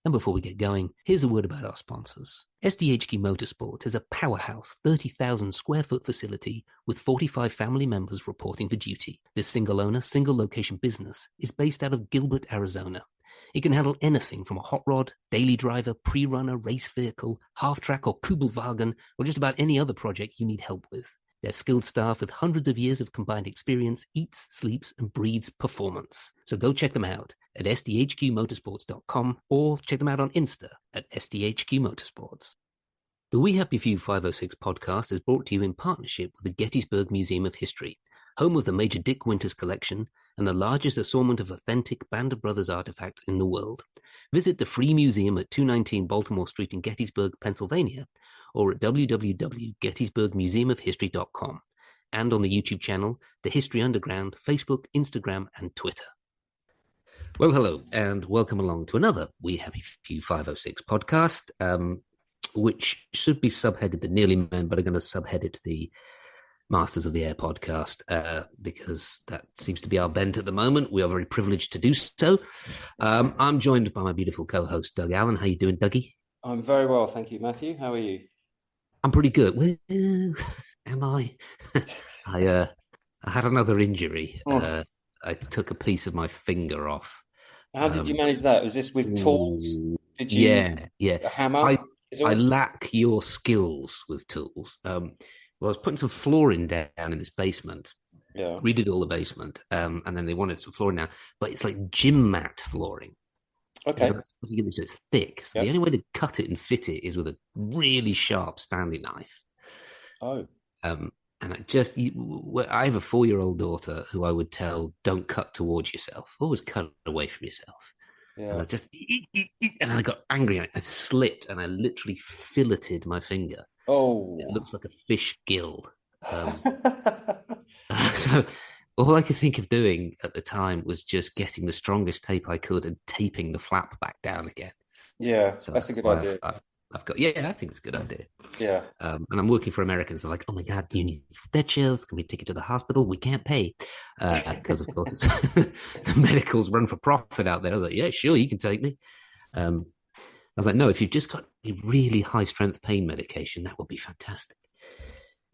And before we get going, here's a word about our sponsors. SDHQ Motorsports is a powerhouse 30,000 square foot facility with 45 family members reporting for duty. This single owner, single location business is based out of Gilbert, Arizona. It can handle anything from a hot rod, daily driver, pre-runner, race vehicle, half-track or Kugelwagen, or just about any other project you need help with. Their skilled staff with hundreds of years of combined experience eats, sleeps, and breathes performance. So go check them out at sdhqmotorsports.com or check them out on Insta at sdhqmotorsports. The We Happy Few 506 podcast is brought to you in partnership with the Gettysburg Museum of History, home of the Major Dick Winters collection and the largest assortment of authentic Band of Brothers artifacts in the world. Visit the free museum at 219 Baltimore Street in Gettysburg, Pennsylvania, or at www.gettysburgmuseumofhistory.com, and on the YouTube channel, The History Underground, Facebook, Instagram, and Twitter. Well, hello, and welcome along to another We Happy Few 506 podcast, which should be subheaded The Nearly Men, but I'm going to subhead it to the Masters of the Air podcast, because that seems to be our bent at the moment. We are very privileged to do so. I'm joined by my beautiful co-host, Doug Allen. How you doing, Dougie? I'm very well, thank you, Matthew. How are you? I'm pretty good. Well, am I? I had another injury. I took a piece of my finger off. How did you manage that? Was this with tools? Did you? Yeah. A hammer? I lack your skills with tools. Well, I was putting some flooring down in this basement. Yeah. Redid all the basement, and then they wanted some flooring now, but it's like gym mat flooring. Okay. You know, it's thick. So the only way to cut it and fit it is with a really sharp Stanley knife. Oh. And I have a 4-year-old daughter who I would tell, don't cut towards yourself. Always cut away from yourself. Yeah. And I just, and I got angry. I slipped and I literally filleted my finger. Oh. It looks like a fish gill. So all I could think of doing at the time was just getting the strongest tape I could and taping the flap back down again. Yeah, So that's a good idea. I've got, I think it's a good idea. Yeah. And I'm working for Americans. They're like, oh my God, you need stitches. Can we take you to the hospital? We can't pay. Because, of course, the medicals run for profit out there. I was like, yeah, sure, you can take me. I was like, no, if you've just got a really high strength pain medication, that would be fantastic.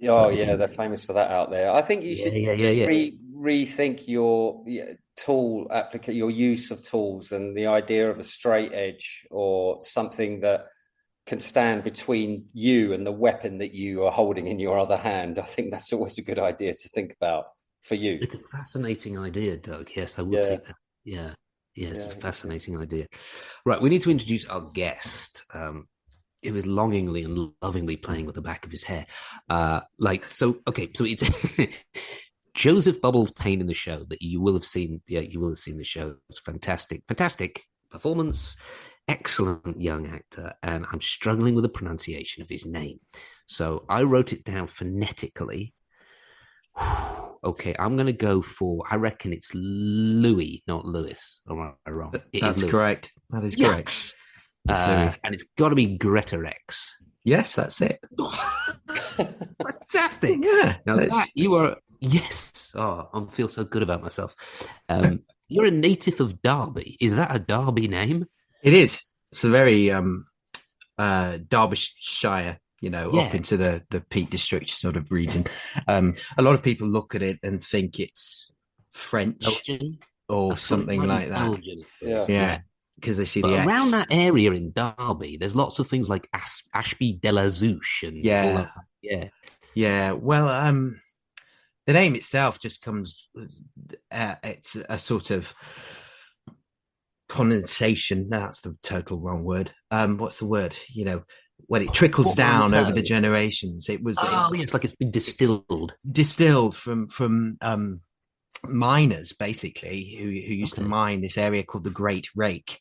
Oh, yeah, they're famous for that out there. I think you should rethink your your use of tools and the idea of a straight edge or something that can stand between you and the weapon that you are holding in your other hand. I think that's always a good idea to think about for you. It's a fascinating idea, Doug. Yes, I will take that. Yeah, it's a fascinating idea. Right, we need to introduce our guest. It was longingly and lovingly playing with the back of his hair. So it's Joseph Bubbles Payne in the show that you will have seen. Yeah, you will have seen the show. It's fantastic performance. Excellent young actor, and I'm struggling with the pronunciation of his name. So I wrote it down phonetically. Okay, I'm going to go for, I reckon it's Louis, not Lewis. Or am I wrong? That's correct. That is correct. And it's got to be Greatorex. Yes, that's it. Fantastic. Yeah. Now you are, yes. Oh, I feel so good about myself. You're a native of Derby. Is that a Derby name? It is. It's a very Derbyshire, up into the Peak District sort of region. A lot of people look at it and think it's French Belgian? or something like that. Belgian. Yeah. Because they see the X. Around that area in Derby, there's lots of things like Ashby de la Zouche and all that. Yeah. Well, the name itself just comes. It's a sort of condensation. No, that's the total wrong word. What's the word? When it trickles down over the generations, it was. It's like it's been distilled from miners, basically, who used to mine this area called the Great Rake.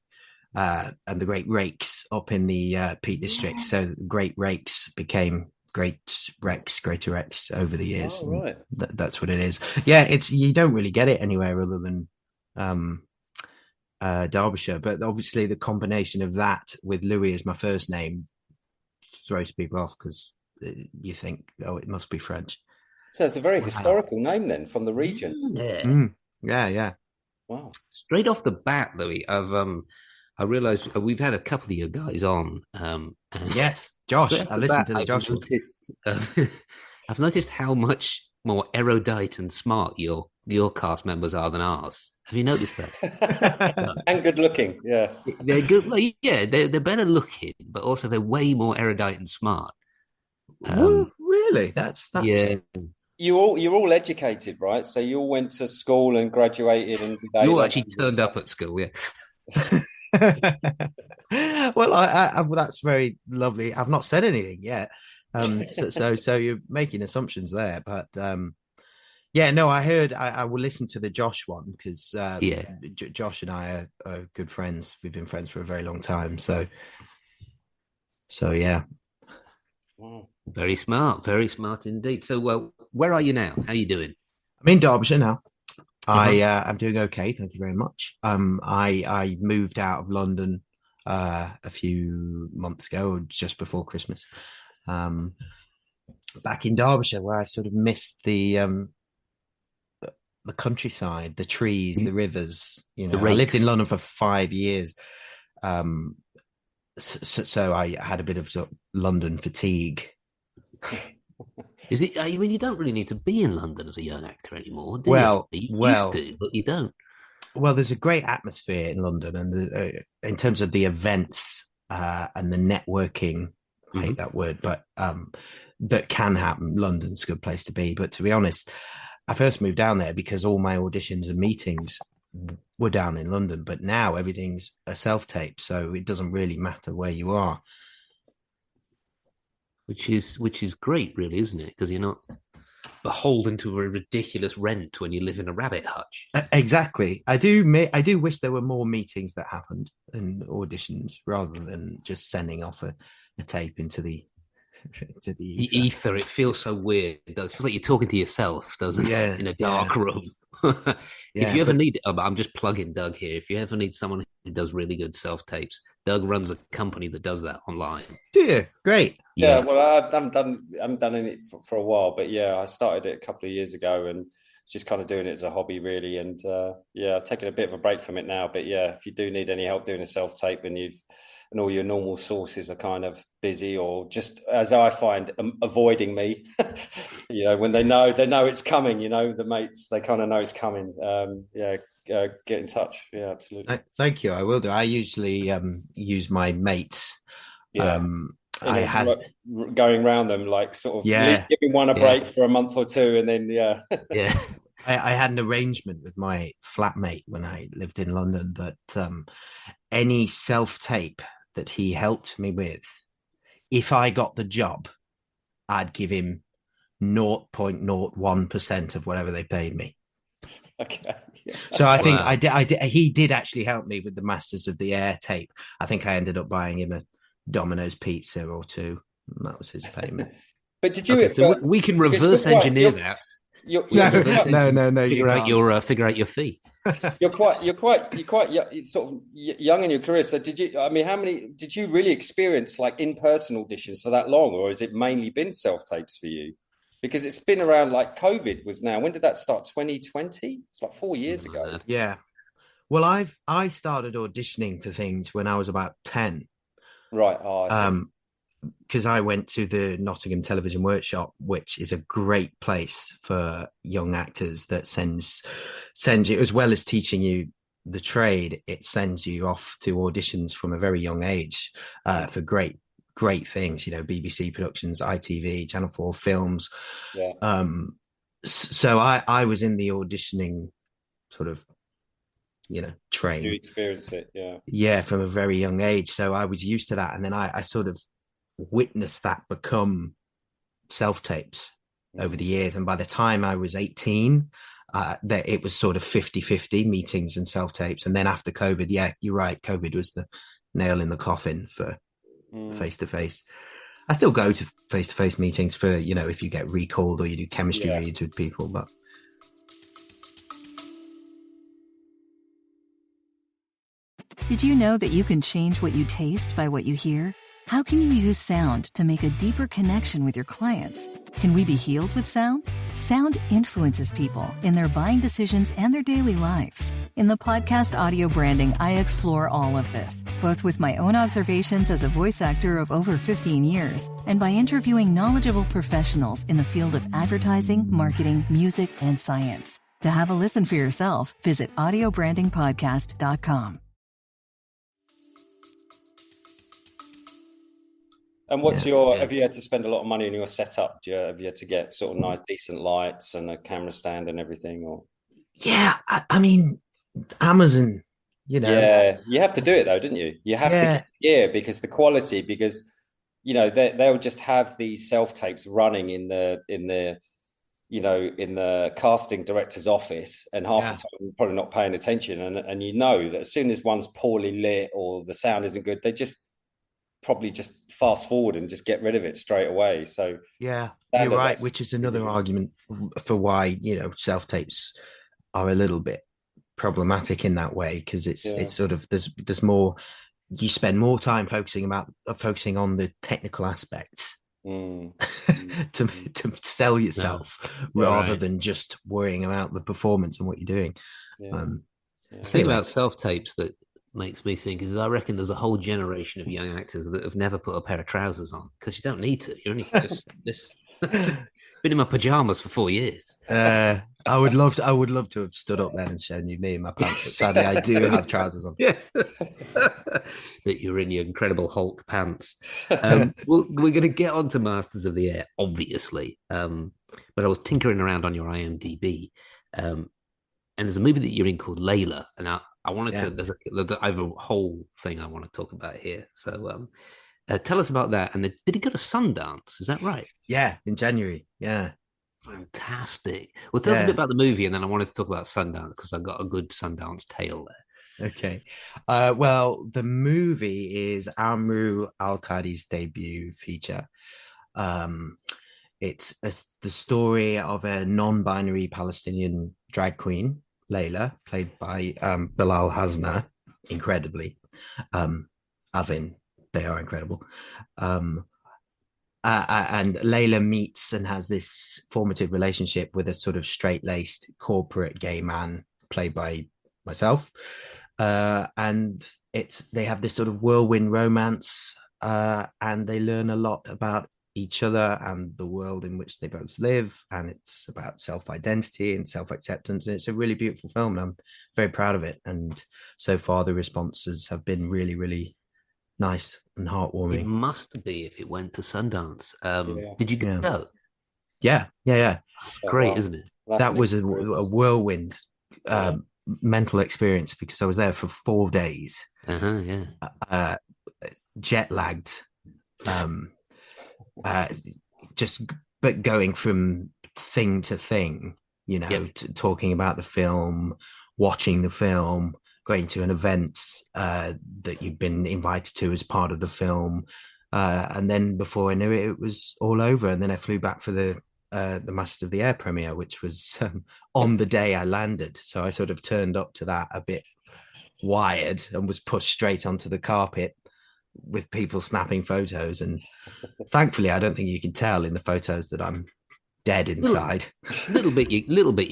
And the Great Rakes up in the Peak District. So the Great Rakes became Greatorex over the years. Oh, right. That's what it is. Yeah, you don't really get it anywhere other than Derbyshire. But obviously the combination of that with Louis as my first name throws people off because you think, oh, it must be French. So it's a very historical name then from the region. Yeah. Yeah. Wow. Straight off the bat, Louis, I realised we've had a couple of your guys on. And yes, Josh. I listened to the Josh one. I've noticed how much more erudite and smart your cast members are than ours. Have you noticed that? And good looking, yeah. They're good. Yeah, they're better looking, but also they're way more erudite and smart. Really? That's yeah. You're all educated, right? So you all went to school and graduated, and you all actually turned up at school, yeah. Well, I that's very lovely. I've not said anything yet, so you're making assumptions there, but yeah, no, I heard. I will listen to the Josh one because Josh and I are good friends. We've been friends for a very long time, so yeah. Wow. Very smart indeed. So, where are you now? How are you doing? I'm in Derbyshire now. I'm doing okay, thank you very much. I moved out of London a few months ago, just before Christmas. Back in Derbyshire, where I sort of missed the countryside, the trees, the rivers. You know, I lived in London for 5 years, so I had a bit of London fatigue. Is it? I mean, you don't really need to be in London as a young actor anymore, do you? You used to, but you don't. Well, there's a great atmosphere in London, and in terms of the events and the networking, I hate that word, but that can happen. London's a good place to be. But to be honest, I first moved down there because all my auditions and meetings were down in London. But now everything's a self-tape, so it doesn't really matter where you are. Which is great, really, isn't it? Because you're not beholden to a ridiculous rent when you live in a rabbit hutch. Exactly. I do wish there were more meetings that happened and auditions rather than just sending off a tape into the ether. It feels so weird. It feels like you're talking to yourself, doesn't it? In a dark room. If you ever need, I'm just plugging Doug here. If you ever need someone who does really good self tapes, Doug runs a company that does that online. Do you? Great. Yeah. Well, I haven't done it for a while, but yeah, I started it a couple of years ago and just kind of doing it as a hobby, really. And I've taken a bit of a break from it now. But yeah, if you do need any help doing a self tape and all your normal sources are kind of busy or just, as I find, avoiding me, when they know it's coming, the mates, they kind of know it's coming. Get in touch. Yeah, absolutely. Thank you. I will do. I usually use my mates. Yeah. I had going around them, like sort of giving one a break for a month or two, and then I had an arrangement with my flatmate when I lived in London that any self-tape that he helped me with, if I got the job, I'd give him 0.01% of whatever they paid me. Okay. So I think he did actually help me with the Masters of the Air tape. I think I ended up buying him a Domino's pizza or two. And that was his payment. But did you? Okay, so we can reverse engineer that. No. Figure out your fee. You're quite sort of young in your career. So did you? I mean, how many did you really experience like in-person auditions for that long, or has it mainly been self-tapes for you? Because it's been around, like COVID was now. When did that start? 2020? It's like 4 years ago. Yeah. Well, I started auditioning for things when I was about 10. Right. Because I went to the Nottingham Television Workshop, which is a great place for young actors that sends you, as well as teaching you the trade, it sends you off to auditions from a very young age for great things, BBC productions, ITV, Channel 4 films. Yeah. So I was in the auditioning sort of, train. You experienced it, yeah. Yeah, from a very young age. So I was used to that. And then I sort of witnessed that become self-tapes over the years. And by the time I was 18, that it was sort of 50-50 meetings and self-tapes. And then after COVID, yeah, you're right, COVID was the nail in the coffin for face-to-face. I still go to face-to-face meetings for, if you get recalled or you do chemistry reads with people, but... Did you know that you can change what you taste by what you hear? How can you use sound to make a deeper connection with your clients? Can we be healed with sound? Sound influences people in their buying decisions and their daily lives. In the podcast Audio Branding, I explore all of this, both with my own observations as a voice actor of over 15 years and by interviewing knowledgeable professionals in the field of advertising, marketing, music, and science. To have a listen for yourself, visit audiobrandingpodcast.com. And have you had to spend a lot of money on your setup? Have you had to get sort of nice, decent lights and a camera stand and everything? Or yeah, I mean, Amazon, Yeah, you have to do it though, didn't you? You have to get because the quality, because they'll just have these self-tapes running in the casting director's office, and half the time you're probably not paying attention, and that as soon as one's poorly lit or the sound isn't good, they probably just fast forward and just get rid of it straight away. So you're right, which is another argument for why self-tapes are a little bit problematic in that way, because it's sort of there's more, you spend more time focusing on the technical aspects to sell yourself rather than just worrying about the performance and what you're doing. The thing about self-tapes that makes me think is I reckon there's a whole generation of young actors that have never put a pair of trousers on, because you don't need to. You're only just been in my pajamas for 4 years. I would love to have stood up then and shown you me in my pants, but sadly I do have trousers on. That you're in your Incredible Hulk pants. We're going to get on to Masters of the Air, obviously, but I was tinkering around on your IMDb, and there's a movie that you're in called Layla, and I wanted to. I have a whole thing I want to talk about here. So, tell us about that. And did it go to Sundance? Is that right? Yeah, in January. Yeah, fantastic. Well, tell us a bit about the movie, and then I wanted to talk about Sundance because I've got a good Sundance tale there. Okay. Well, the movie is Amrou Al-Qadi's debut feature. It's the story of a non-binary Palestinian drag queen, Layla, played by Bilal Hasna, incredibly, as in they are incredible. And Layla meets and has this formative relationship with a sort of straight-laced corporate gay man played by myself. And they have this sort of whirlwind romance, and they learn a lot about each other and the world in which they both live, and it's about self-identity and self-acceptance, and it's a really beautiful film, and I'm very proud of it. And so far the responses have been really, really nice and heartwarming. It must be if it went to Sundance. Did you go? Yeah. Great, isn't it? That was a whirlwind mental experience, because I was there for 4 days, jet lagged, but going from thing to thing, talking about the film, watching the film, going to an event that you've been invited to as part of the film, and then before I knew it, it was all over. And then I flew back for the Masters of the Air premiere, which was on the day I landed. So I sort of turned up to that a bit wired and was pushed straight onto the carpet with people snapping photos. And thankfully, I don't think you can tell in the photos that I'm dead inside. Little bit you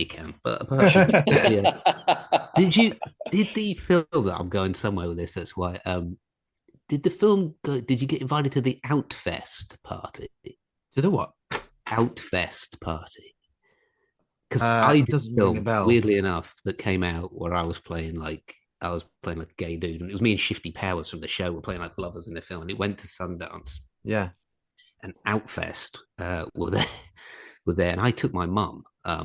can, but did the film that I'm going somewhere with this? That's why. Did the film go? Did you get invited to the Outfest party? To the what? Outfest party? Because I did a film, weirdly enough, that came out where I was playing like a gay dude, and it was me and Shifty Powers from the show were playing like lovers in the film, and it went to Sundance. Yeah, and Outfest were there, and I took my mum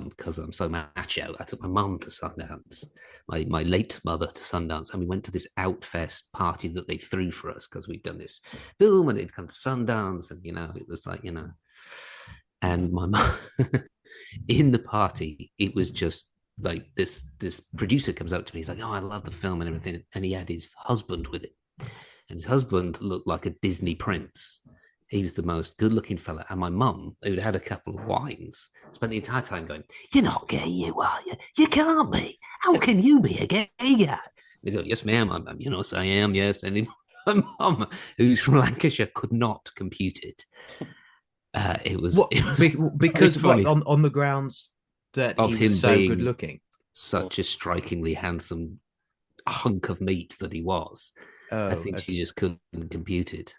because I'm so macho. I took my mum to Sundance, my late mother to Sundance, and we went to this Outfest party that they threw for us because we'd done this film and it'd come to Sundance, and it was like and my mum in the party, it was just like this producer comes up to me, he's like, oh, I love the film and everything, and he had his husband with it, and his husband looked like a Disney prince. He was the most good-looking fella. And my mum, who'd had a couple of wines, spent the entire time going, you're not gay, you are you? You can't be. How can you be a gay guy? He's like, yes, ma'am. I'm yes, I am. Yes. And my mum, who's from Lancashire, could not compute it. It was because what, on the grounds that of he him was so being good looking, such a strikingly handsome hunk of meat that he was. I think she just couldn't compute it.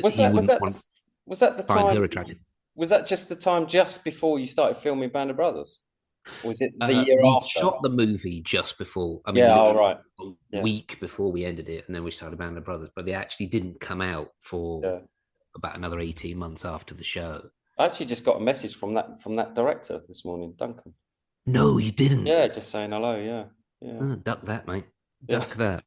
Was that the find time? Her attractive. Was that just the time just before you started filming Band of Brothers? Or was it the year we after? shot the movie just before. I mean, yeah, all right. A week before we ended it, and then we started Band of Brothers. But they actually didn't come out for about another 18 months after the show. I actually just got a message from that director this morning, Duncan. No, you didn't. Yeah, just saying hello. Yeah. Oh, duck that, mate. Duck that.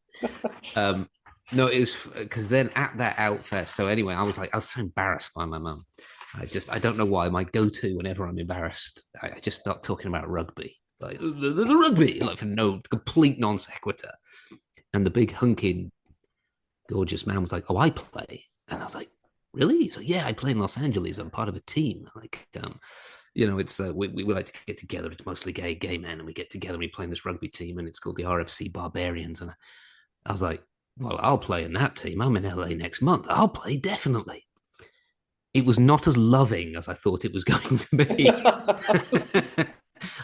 No, it was because then at that Outfest. So anyway, I was so embarrassed by my mum. I don't know why. My go-to whenever I'm embarrassed, I just start talking about rugby, like the rugby, like for no complete non sequitur. And the big hunking, gorgeous man was like, "Oh, I play," and I was like, "Really?" He's like, "Yeah, I play in Los Angeles. I'm part of a team." Like, it's we like to get together. It's mostly gay men, and we get together and we play in this rugby team, and it's called the RFC Barbarians. And I was like, "Well, I'll play in that team. I'm in LA next month. I'll play definitely." It was not as loving as I thought it was going to be.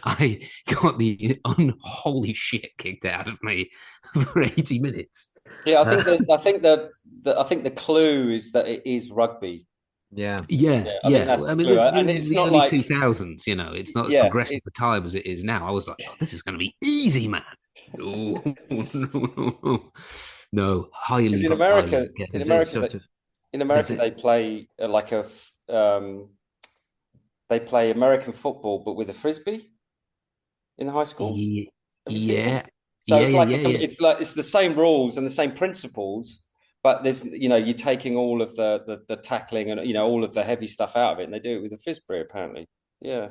I got the unholy shit kicked out of me for 80 minutes. Yeah, I think the clue is that it is rugby. Yeah. I mean, and it's the not early like 2000s. It's not as progressive a time as it is now. I was like, oh, this is going to be easy, man. No, highly. In America, they play they play American football, but with a frisbee in the high school. Yeah. So it's the same rules and the same principles, but there's you're taking all of the tackling and all of the heavy stuff out of it, and they do it with a frisbee apparently. Yeah.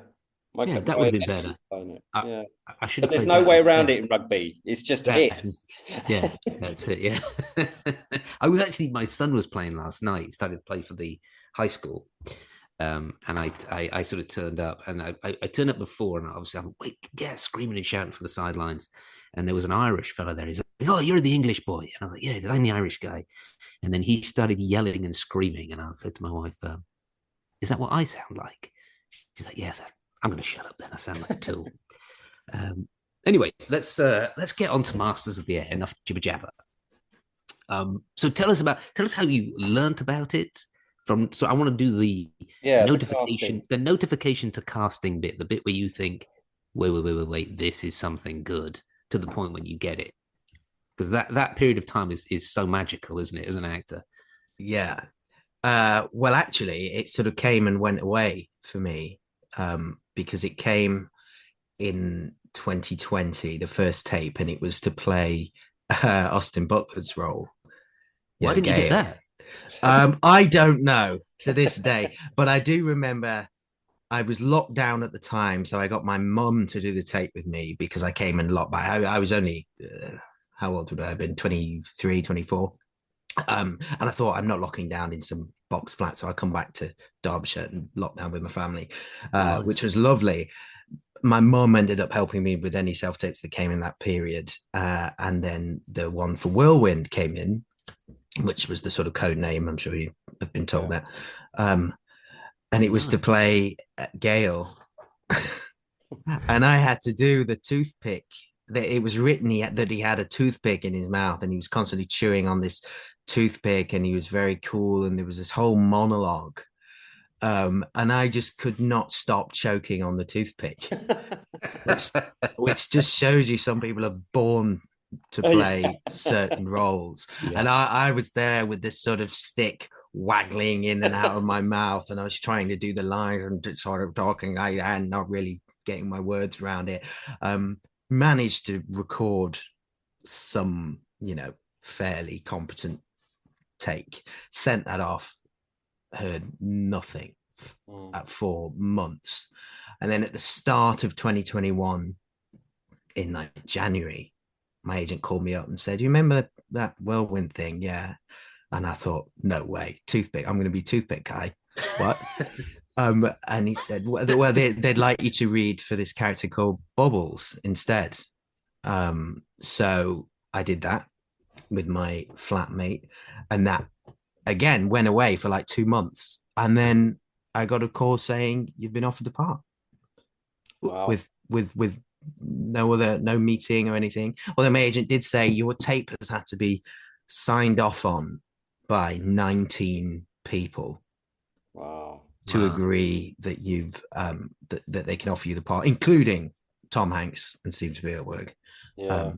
That would have been better. I should have. But there's no way around it in rugby. It's just hits. Yeah, that's it. Yeah. My son was playing last night. He started to play for the high school. And I sort of turned up, and I turned up before, and obviously I'm screaming and shouting from the sidelines. And there was an Irish fella there. He's like, "Oh, you're the English boy." And I was like, "Yeah, I'm the Irish guy." And then he started yelling and screaming. And I said to my wife, "Is that what I sound like?" She's like, "Yes, I'm going to shut up then. I sound like a tool." Anyway, let's get on to Masters of the Air. Enough jibber jabber. So tell us how you learnt about it. So I want to do the notification to casting bit, the bit where you think, wait, this is something good, to the point when you get it, because that period of time is so magical, isn't it, as an actor? Yeah. Well, actually, it sort of came and went away for me, because it came in 2020, the first tape, and it was to play Austin Butler's role. Why didn't you get that? I don't know to this day, but I do remember I was locked down at the time, so I got my mum to do the tape with me, because I came and locked by. I was only how old would I have been? 23, 24. And I thought, I'm not locking down in some box flat, so I come back to Derbyshire and lock down with my family, which was lovely. My mum ended up helping me with any self-tapes that came in that period, and then the one for Whirlwind came in, which was the sort of code name. I'm sure you have been told that. And it was to play Gale. And I had to do the toothpick. It was written that he had a toothpick in his mouth, and he was constantly chewing on this toothpick, and he was very cool. And there was this whole monologue. And I just could not stop choking on the toothpick, which just shows you some people are born to play certain roles. Yeah. And I was there with this sort of stick waggling in and out of my mouth, and I was trying to do the lines and sort of talking and not really getting my words around it. Managed to record some, fairly competent take, sent that off, heard nothing for months. And then at the start of 2021, in like January, my agent called me up and said, "You remember that Whirlwind thing?" "Yeah." And I thought, no way, toothpick. I'm going to be toothpick guy. What? And he said, well, they'd like you to read for this character called Bubbles instead. So I did that. with my flatmate, and that again went away for like 2 months, and then I got a call saying you've been offered the part. Wow. With no meeting or anything. Although my agent did say your tape has had to be signed off on by 19 people. Wow. To agree that you've that they can offer you the part, including Tom Hanks and Steven Spielberg. Yeah.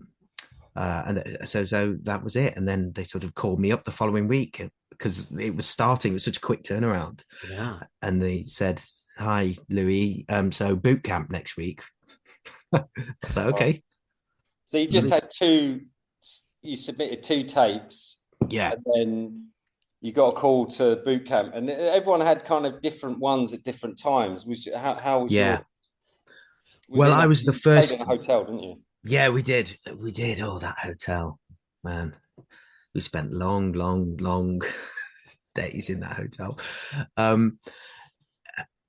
So that was it. And then they sort of called me up the following week because it was starting. It was such a quick turnaround. Yeah. And they said, "Hi, Louis. So boot camp next week." I was like, "Okay." So you just had two. You submitted 2 tapes. Yeah. And then you got a call to boot camp, and everyone had kind of different ones at different times. How was yeah. Well, I was the first. You stayed in a hotel, didn't you? Yeah, we did. Oh, that hotel, man. We spent long days in that hotel.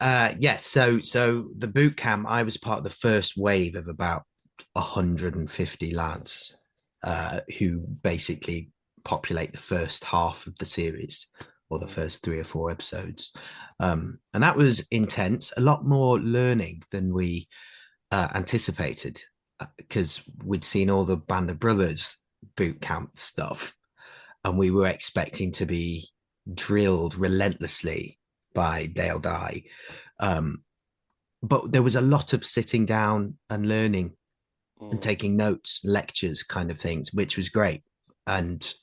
Yes. So the boot camp, I was part of the first wave of about 150 lads who basically populate the first half of the series, or the first 3 or 4 episodes. And that was intense, a lot more learning than we anticipated, because we'd seen all the Band of Brothers boot camp stuff, and we were expecting to be drilled relentlessly by Dale Dye. But there was a lot of sitting down and learning and taking notes, lectures kind of things, which was great. And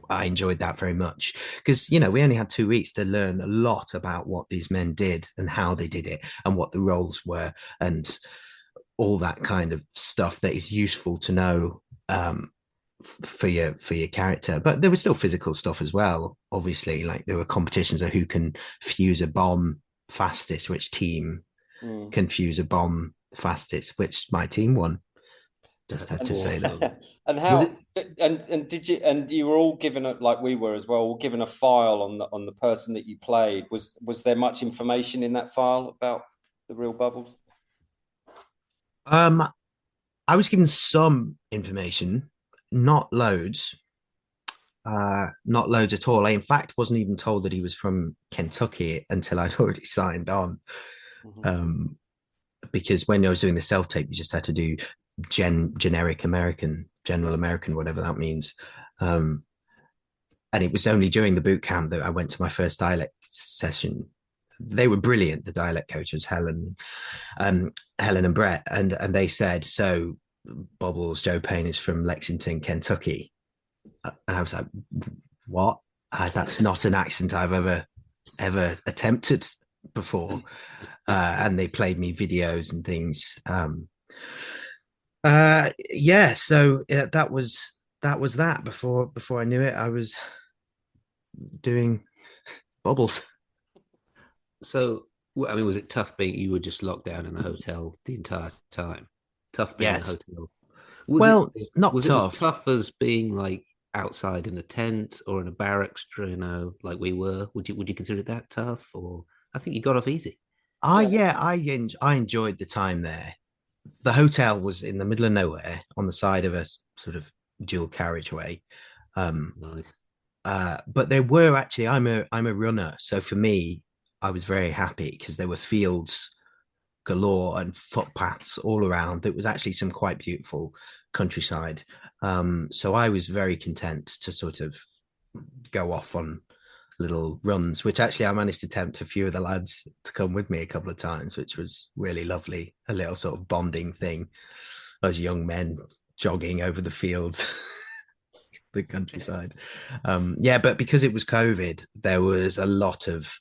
I enjoyed that very much because, we only had 2 weeks to learn a lot about what these men did and how they did it and what the roles were and all that kind of stuff that is useful to know for your character. But there was still physical stuff as well. Obviously, like there were competitions of who can fuse a bomb fastest, which team can fuse a bomb fastest, which my team won. Just have to say that. And how? And did you? And you were all given like we were as well, all given a file on the person that you played. Was there much information in that file about the real Bubbles? I was given some information, not loads. Not loads at all. I, in fact, wasn't even told that he was from Kentucky until I'd already signed on. Because when I was doing the self-tape, you just had to do generic American, general American, whatever that means. And it was only during the boot camp that I went to my first dialect session. They were brilliant, the dialect coaches, Helen and Brett, and they said, "So Bubbles, Joe Payne is from Lexington, Kentucky." And I was like, "What? That's not an accent I've ever attempted before." And they played me videos and things. So that was that. Before I knew it, I was doing Bubbles. So, I mean, was it tough being you were just locked down in a hotel the entire time? Tough being in a hotel. Was it as tough as being like outside in a tent or in a barracks, like we were? Would you consider that tough, or I think you got off easy? I enjoyed the time there. The hotel was in the middle of nowhere on the side of a sort of dual carriageway. Nice. But there were actually, I'm a runner, so for me, I was very happy because there were fields galore and footpaths all around. There was actually some quite beautiful countryside. So I was very content to sort of go off on little runs, which actually I managed to tempt a few of the lads to come with me a couple of times, which was really lovely. A little sort of bonding thing as young men jogging over the fields, the countryside. But because it was COVID, there was a lot of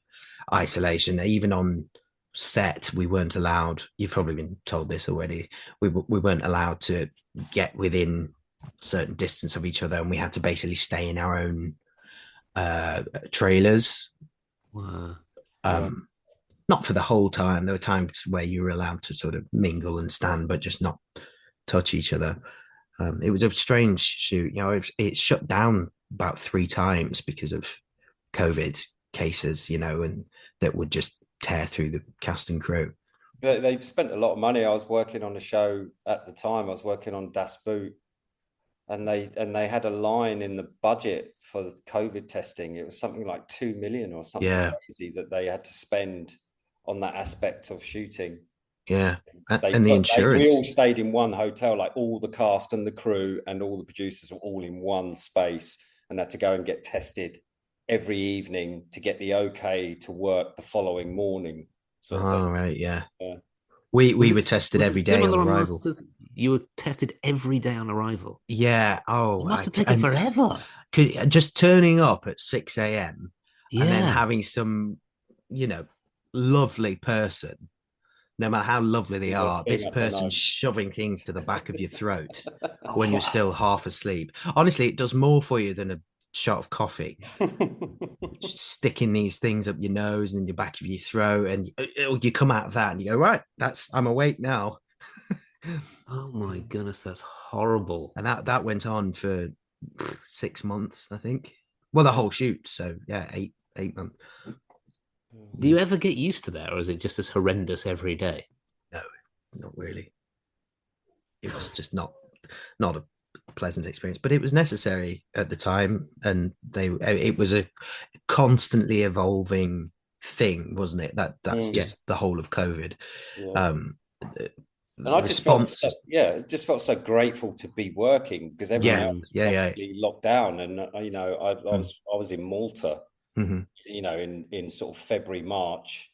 isolation. Even on set, we weren't allowed, you've probably been told this already, we weren't allowed to get within certain distance of each other, and we had to basically stay in our own trailers. Wow. Not for the whole time. There were times where you were allowed to sort of mingle and stand, but just not touch each other. It was a strange shoot. It shut down about 3 times because of COVID cases, and that would just tear through the cast and crew. They've spent a lot of money. I was working on a show at the time. I was working on Das Boot, and they had a line in the budget for COVID testing. It was something like 2 million or something crazy that they had to spend on that aspect of shooting. Yeah, and the insurance. We all stayed in one hotel, like all the cast and the crew and all the producers were all in one space, and had to go and get tested every evening to get the okay to work the following morning. Right, yeah. We were tested every day on arrival. Masters? You were tested every day on arrival? Yeah. Oh, it must have taken forever. Just turning up at 6 a.m. Yeah. and then having some, lovely person, no matter how lovely they are, this person shoving things to the back of your throat when you're still half asleep. Honestly, it does more for you than a shot of coffee. Just sticking these things up your nose and in the back of your throat, and you come out of that and you go, right, I'm awake now. Oh my goodness, that's horrible. And that went on for 6 months, I think. Well, the whole shoot, so yeah, eight months. Do you ever get used to that, or is it just as horrendous every day? No, not really. It was just not a pleasant experience, but it was necessary at the time, and it was a constantly evolving thing, wasn't it? That's just the whole of COVID. And I just felt so grateful to be working, because everyone else was obviously locked down, and I was in Malta, in sort of February, March,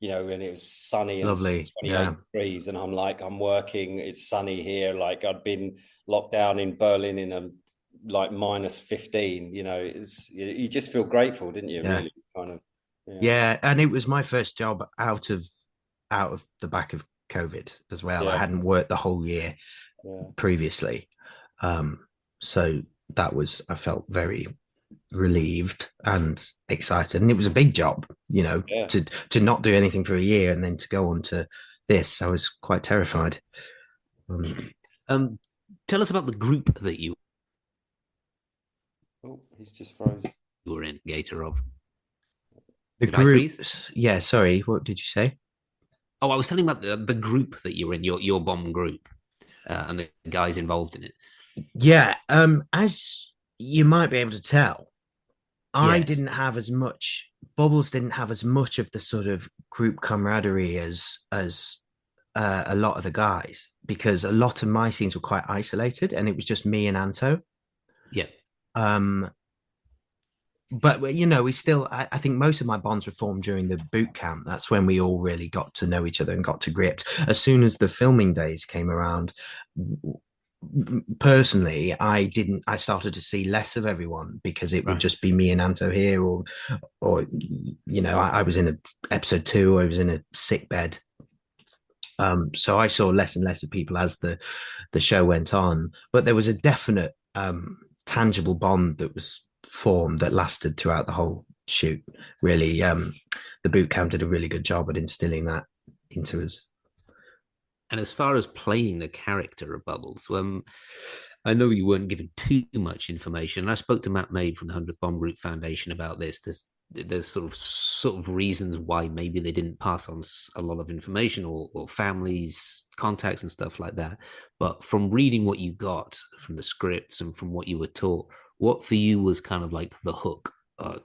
and it was sunny and lovely, 28 degrees, and I'm working, it's sunny here. Like, I'd been locked down in Berlin in a like -15. You just feel grateful, didn't you? Really, kind of. Yeah, and it was my first job out of the back of COVID as well. I hadn't worked the whole year previously, so I felt very relieved and excited, and it was a big job, to not do anything for a year and then to go on to this. I was quite terrified. Tell us about the group that you he's just froze. You were in, Gator, of the group. Yeah, sorry, what did you say? Oh, I was telling about the group that you were in, your bomb group, and the guys involved in it. Yeah, as you might be able to tell, I didn't have as much. Bubbles didn't have as much of the sort of group camaraderie as a lot of the guys, because a lot of my scenes were quite isolated, and it was just me and Anto. Yeah. But we still, I think most of my bonds were formed during the boot camp. That's when we all really got to know each other and got to grips. As soon as the filming days came around, personally, I started to see less of everyone, because it would just be me and Anto here, or I was in episode 2, I was in a sick bed. So I saw less and less of people as the show went on, but there was a definite tangible bond that was formed that lasted throughout the whole shoot. Really, the boot camp did a really good job at instilling that into us. And as far as playing the character of Bubbles, I know you weren't given too much information. I spoke to Matt Maid from the 100th Bomb Group Foundation about this. There's sort of reasons why maybe they didn't pass on a lot of information, or families, contacts and stuff like that. But from reading what you got from the scripts and from what you were taught, what for you was kind of like the hook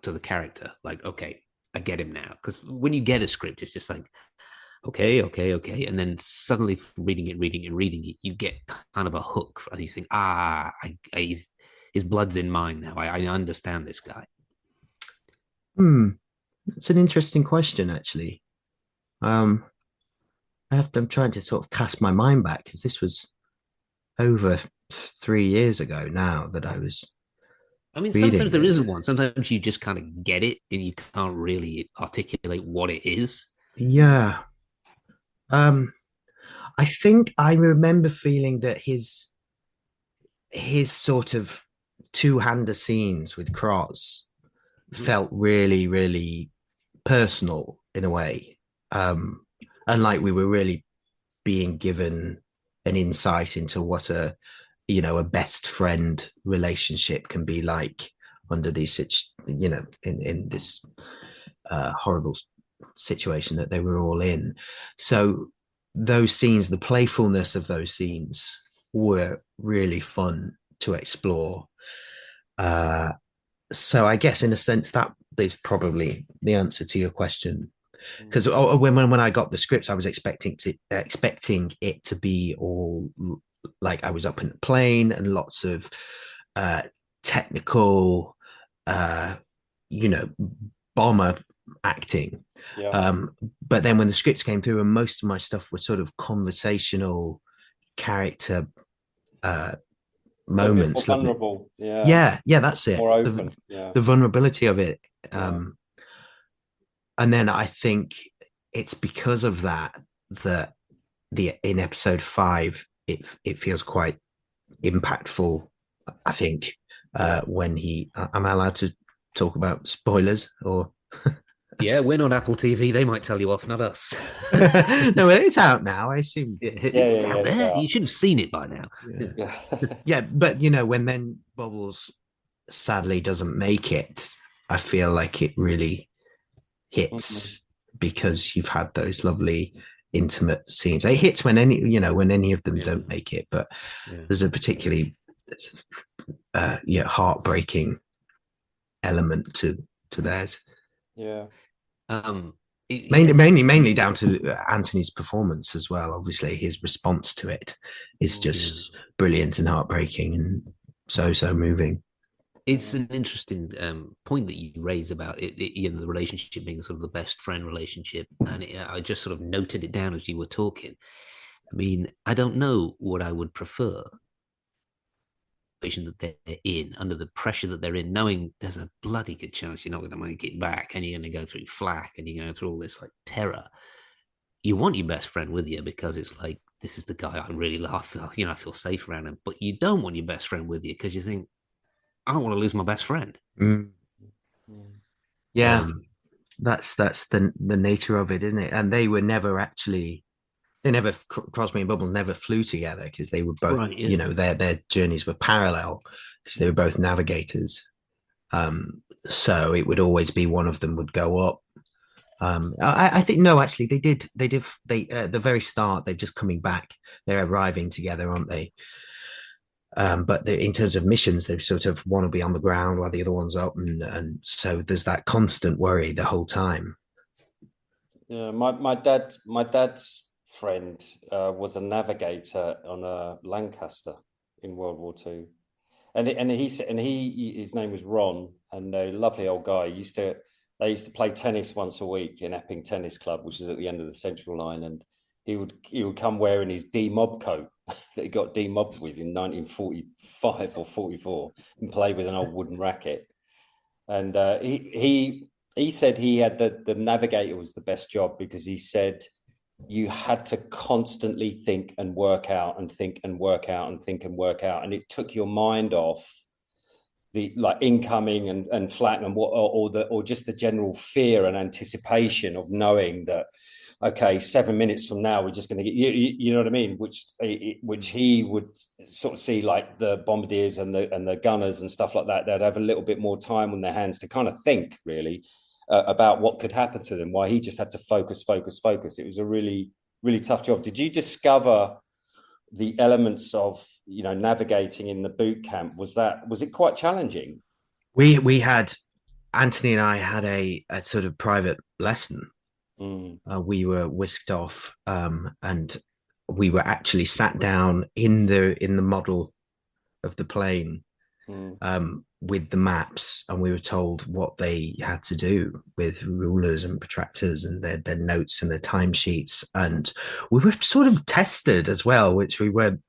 to the character? Like, okay, I get him now. Because when you get a script, it's just like, okay. And then suddenly reading it, you get kind of a hook. And you think, his blood's in mine now. I understand this guy. That's an interesting question, actually. I'm trying to sort of cast my mind back, because this was over 3 years ago now that I was. I mean, sometimes there isn't one. Sometimes you just kind of get it and you can't really articulate what it is. Yeah. I think I remember feeling that his sort of two-hander scenes with Cross felt really, really personal in a way. And like we were really being given an insight into what a best friend relationship can be like under these, in this horrible situation that they were all in. So those scenes, the playfulness of those scenes were really fun to explore. So I guess in a sense that is probably the answer to your question. Because when I got the scripts, I was expecting it to be all like I was up in the plane and lots of technical, bomber acting. Yeah. But then when the scripts came through, and most of my stuff was sort of conversational character moments, more vulnerable. Yeah, that's it. More open. The vulnerability of it. And then I think it's because of that in episode 5 it feels quite impactful. I think when am I allowed to talk about spoilers or? Yeah, we're not Apple TV. They might tell you off, not us. No, it's out now. I assume it's out there. You should have seen it by now. Yeah, but when then Bubbles sadly doesn't make it, I feel like it really hits because you've had those lovely intimate scenes. It hits when any of them don't make it, but there's a particularly heartbreaking element to theirs. Yeah. Mainly down to Anthony's performance as well. Obviously, his response to it is just brilliant and heartbreaking and so moving. It's an interesting point that you raise about it, the relationship being sort of the best friend relationship, and I just sort of noted it down as you were talking. I mean, I don't know what I would prefer. That they're in, under the pressure that they're in, knowing there's a bloody good chance you're not going to make it back, and you're going to go through flak, and you're going through all this like terror. You want your best friend with you because it's like, this is the guy I really love. I feel safe around him. But you don't want your best friend with you because you think, I don't want to lose my best friend. Yeah, that's the nature of it, isn't it? And they were never actually. Crosby and Bubbles never flew together because they were both, their journeys were parallel because they were both navigators. So it would always be one of them would go up. I think actually they did. At the very start, they're just coming back. They're arriving together, aren't they? But in terms of missions, they sort of want to be on the ground while the other one's up, and so there's that constant worry the whole time. Yeah, my dad's friend was a navigator on a Lancaster in World War II, and his name was Ron, and a lovely old guy. They used to play tennis once a week in Epping Tennis Club, which is at the end of the Central Line, and he would come wearing his D-Mob coat that he got D-Mobbed with in 1945 or 44 and play with an old wooden racket. And he said he had the navigator was the best job because he said you had to constantly think and work out and think and work out and think and work out, and it took your mind off the like incoming and flat and or just the general fear and anticipation of knowing that, okay, 7 minutes from now we're just going to get you know what I mean, which he would sort of see like the bombardiers and the gunners and stuff like that. They'd have a little bit more time on their hands to kind of think really about what could happen to them, while he just had to focus. It was a really, really tough job. Did you discover the elements of navigating in the boot camp? Was it quite challenging? We had, Anthony and I had a sort of private lesson. We were whisked off, and we were actually sat down in the model of the plane with the maps, and we were told what they had to do with rulers and protractors and their notes and their timesheets, and we were sort of tested as well, which we weren't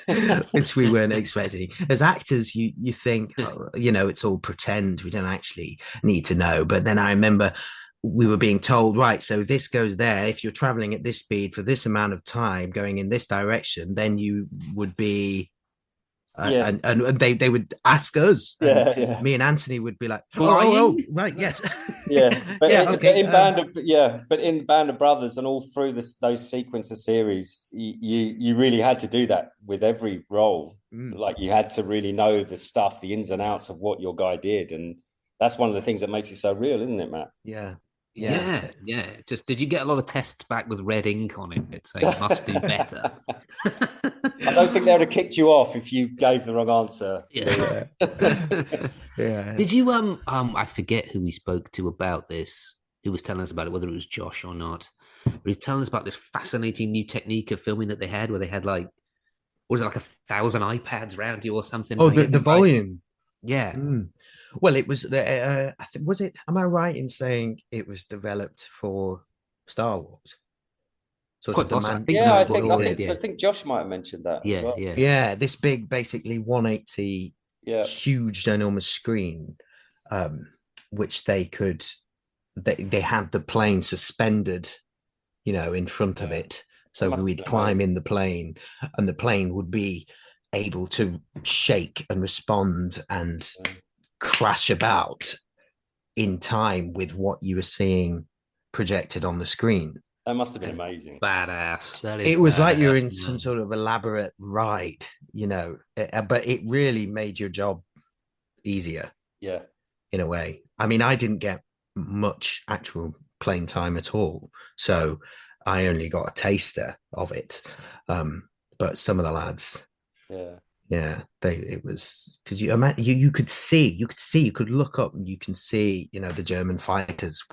expecting. As actors, you think, it's all pretend, we don't actually need to know. But then I remember we were being told, right, so this goes there. If you're traveling at this speed for this amount of time going in this direction, then you would be and they would ask us, and me and Anthony would be like, oh right, yes. But in Band of Brothers and all through those sequence of series, you really had to do that with every role. Like you had to really know the stuff, the ins and outs of what your guy did, and that's one of the things that makes it so real, isn't it, Matt? Yeah, Yeah. Just did you get a lot of tests back with red ink on it saying must do better? I don't think they would have kicked you off if you gave the wrong answer. Yeah. Yeah. Did you I forget who we spoke to about this, who was telling us about it, whether it was Josh or not. But he was telling us about this fascinating new technique of filming that they had where they had like, was it like 1,000 iPads around you or something? Oh, the volume. Yeah. Well, it was the I think, was it, am I right in saying it was developed for Star Wars? So Quite possible. I think Josh might have mentioned that as well. Yeah, this big, basically 180 huge, enormous screen, which they had the plane suspended, in front of it. So we'd climb in the plane, and the plane would be able to shake and respond and crash about in time with what you were seing projected on the screen. That must have been amazing. Badass. It was like you're in some sort of elaborate ride, but it really made your job easier. Yeah. In a way. I mean, I didn't get much actual plane time at all. So I only got a taster of it. But some of the lads, it was because you could look up and you can see, the German fighters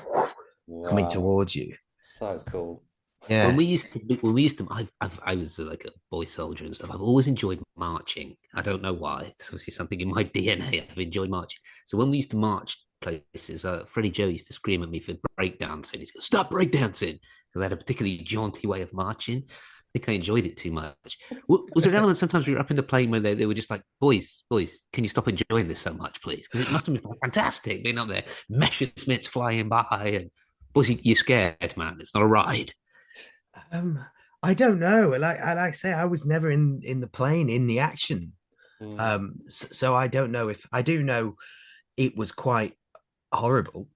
coming towards you. So cool. Yeah. When we used to, I was like a boy soldier and stuff. I've always enjoyed marching. I don't know why. It's obviously something in my DNA. I've enjoyed marching. So when we used to march places, Freddie Joe used to scream at me for breakdancing. He'd go, "Stop breakdancing," because I had a particularly jaunty way of marching. I think I enjoyed it too much. Was there an element sometimes we were up in the plane where they were just like, boys, can you stop enjoying this so much, please? Because it must have been fantastic being up there, Messerschmitts flying by, and boys, you're scared, man. It's not a ride. I don't know. Like I say, I was never in the plane in the action. So I don't know if I do know it was quite horrible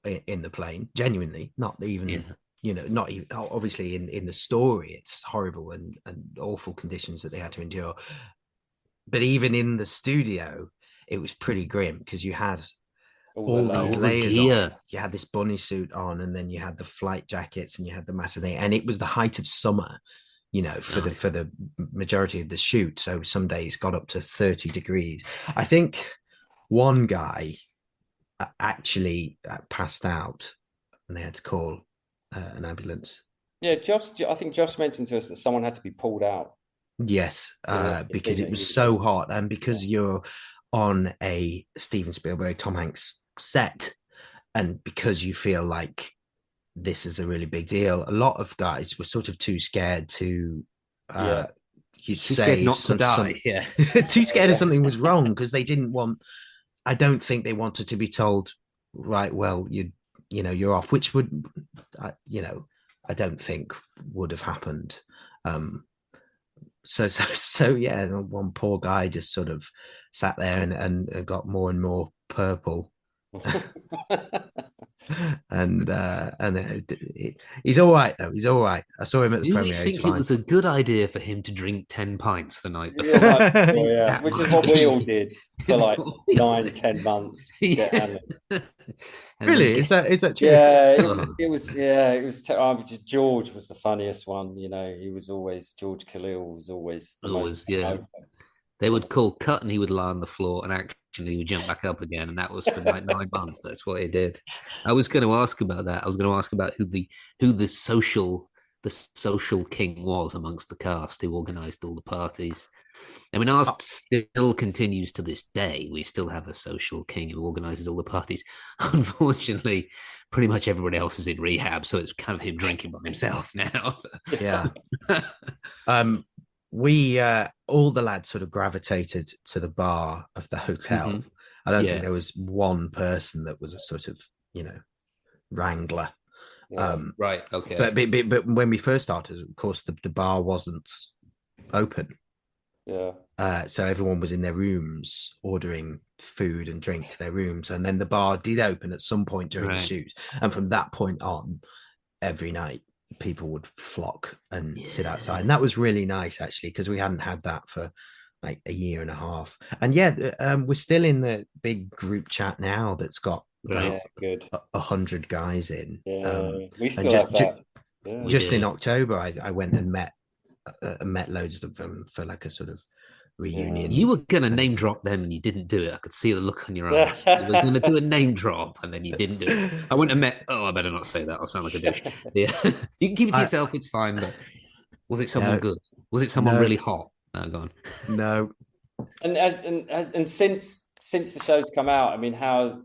in the plane, genuinely, not even not even obviously in the story it's horrible and awful conditions that they had to endure, but even in the studio it was pretty grim because you had all these layers on. You had this bunny suit on, and then you had the flight jackets, and you had the massive thing, and it was the height of summer, for the majority of the shoot. So some days got up to 30 degrees. I think one guy actually passed out, and they had to call an ambulance. Yeah, I think Josh mentioned to us that someone had to be pulled out. Yes, because it was so hot, and because you're on a Steven Spielberg, Tom Hanks set, and because you feel like this is a really big deal, a lot of guys were sort of too scared to too scared not to die. Too scared if something was wrong, because they didn't want, I don't think they wanted to be told, right, well, you're off, which would I don't think would have happened. So yeah, one poor guy just sort of sat there and got more and more purple. and he's all right though. He's all right. I saw him at the premiere. Do you think it was a good idea for him to drink 10 pints the night before? Which is what we all did for like 9-10 months. Really? Is that true? Yeah, it was. George was the funniest one. He was always, George Khalil was always the most. They would call cut, and he would lie on the floor, and actually he would jump back up again, and that was for like 9 months. That's what he did. I was going to ask about that. I was going to ask about who the social king was amongst the cast, who organised all the parties. I mean, ours still continues to this day. We still have a social king who organises all the parties. Unfortunately, pretty much everybody else is in rehab, so it's kind of him drinking by himself now. Yeah. We all the lads sort of gravitated to the bar of the hotel. Mm-hmm. I don't think there was one person that was a sort of wrangler. Right. Okay. But when we first started, of course, the bar wasn't open. Yeah. So everyone was in their rooms ordering food and drink to their rooms, and then the bar did open at some point during the shoot, and from that point on, every night people would flock and sit outside, and that was really nice actually, because we hadn't had that for like a year and a half. And we're still in the big group chat now that's got about good 100 guys in. We still have that. Just in October, I went and met loads of them for like a sort of reunion. You were going to name drop them and you didn't do it. I could see the look on your eyes. You were going to do a name drop and then you didn't do it. I went and met. I better not say that. I'll sound like a douche. Yeah, you can keep it to yourself. It's fine. But was it someone good? Was it someone really hot? No, go on. No. And since the show's come out, I mean, how,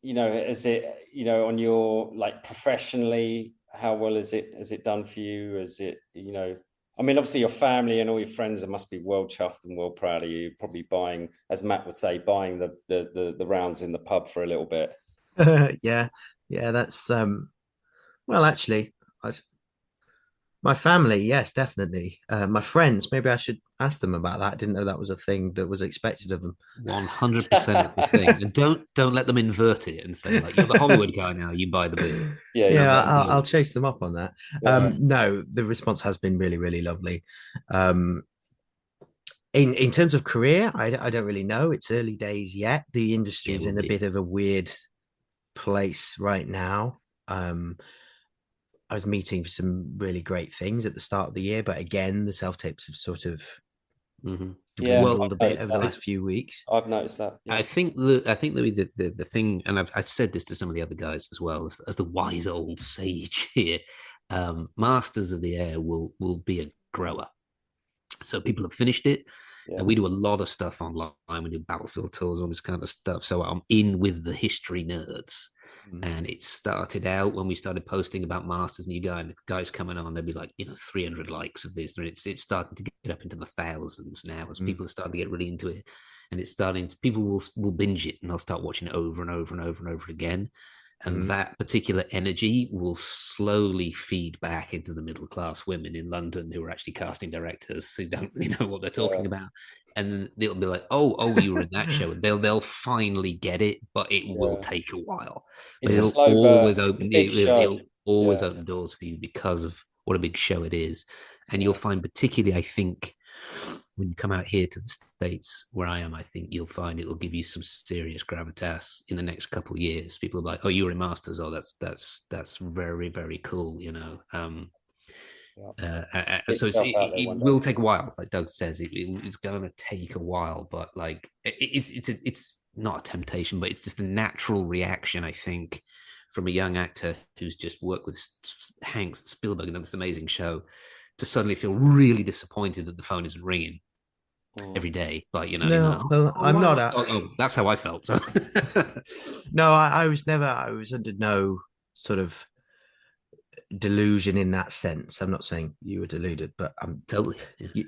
is it, on your, like, professionally, how well has it done for you? Is it, I mean, obviously your family and all your friends must be well chuffed and well proud of you. Probably buying, as Matt would say, buying the rounds in the pub for a little bit. Yeah, that's well, actually, my family, yes, definitely. My friends, maybe I should ask them about that. I didn't know that was a thing that was expected of them. 100% is the thing. And don't let them invert it and say, like, you're the Hollywood guy now, you buy the beer. I'll chase them up on that. No, the response has been really, really lovely. In terms of career, I don't really know. It's early days yet. The industry is in a bit of a weird place right now. I was meeting some really great things at the start of the year, but again, the self-tapes have sort of dwindled a bit over the last few weeks. I've noticed that. Yeah. I think Louis, the thing, and I've said this to some of the other guys as well, as the wise old sage here, Masters of the Air will be a grower. So people have finished it. And we do a lot of stuff online. We do battlefield tours, all this kind of stuff. So I'm in with the history nerds. And it started out when we started posting about Masters, new guys coming on, there'd be like, 300 likes of this. And it's starting to get up into the thousands now as people are starting to get really into it. And it's starting to, people will binge it and they'll start watching it over and over and over and over again. And that particular energy will slowly feed back into the middle class women in London who are actually casting directors who don't really know what they're talking about. And they'll be like, oh, you were in that show. And they'll finally get it, but it will take a while. It's it'll always open doors for you because of what a big show it is. And you'll find, particularly, I think, when you come out here to the States where I am, I think you'll find it'll give you some serious gravitas in the next couple of years. People are like, oh, you were in Masters. Oh, that's very, very cool, so it will take a while, like Doug says. It's going to take a while, but like it's not a temptation, but it's just a natural reaction, I think, from a young actor who's just worked with Hanks and Spielberg and done this amazing show, to suddenly feel really disappointed that the phone isn't ringing every day. But I'm not. That's how I felt. So. No, I was under no sort of delusion in that sense. I'm not saying you were deluded, but I'm totally.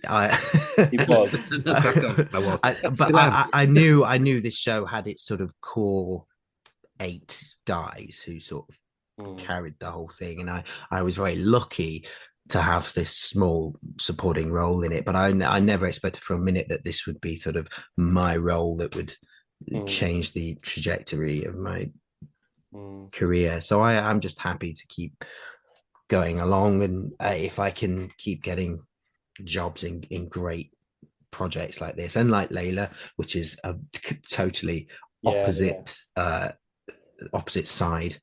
I was. I was. I knew this show had its sort of core 8 guys who sort of carried the whole thing, and I was very lucky to have this small supporting role in it. But I never expected for a minute that this would be sort of my role that would change the trajectory of my career. So I'm just happy to keep going along, and if I can keep getting jobs in great projects like this, and like Layla, which is a totally opposite side